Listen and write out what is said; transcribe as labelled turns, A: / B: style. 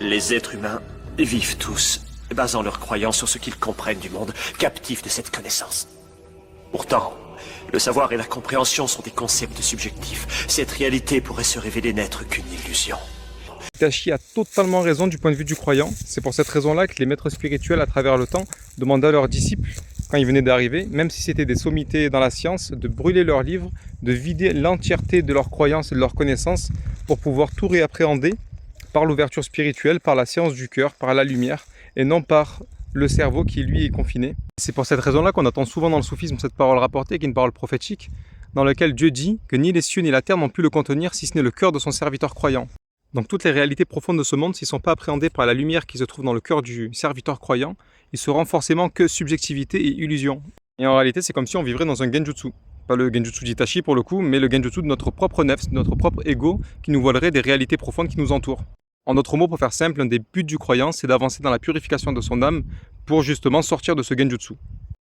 A: Les êtres humains vivent tous, basant leurs croyances sur ce qu'ils comprennent du monde, captifs de cette connaissance. Pourtant, le savoir et la compréhension sont des concepts subjectifs. Cette réalité pourrait se révéler n'être qu'une illusion.
B: Itachi a totalement raison du point de vue du croyant. C'est pour cette raison-là que les maîtres spirituels à travers le temps demandaient à leurs disciples, quand ils venaient d'arriver, même si c'était des sommités dans la science, de brûler leurs livres, de vider l'entièreté de leurs croyances et de leurs connaissances pour pouvoir tout réappréhender par l'ouverture spirituelle, par la science du cœur, par la lumière, et non par le cerveau qui lui est confiné. C'est pour cette raison-là qu'on entend souvent dans le soufisme cette parole rapportée, qui est une parole prophétique, dans laquelle Dieu dit que ni les cieux ni la terre n'ont pu le contenir si ce n'est le cœur de son serviteur croyant. Donc toutes les réalités profondes de ce monde, s'ils ne sont pas appréhendées par la lumière qui se trouve dans le cœur du serviteur croyant, ils seront forcément que subjectivité et illusion. Et en réalité, c'est comme si on vivrait dans un genjutsu. Pas le genjutsu d'Itachi pour le coup, mais le genjutsu de notre propre nefs, de notre propre ego, qui nous voilerait des réalités profondes qui nous entourent. En d'autres mots, pour faire simple, un des buts du croyant, c'est d'avancer dans la purification de son âme pour justement sortir de ce genjutsu.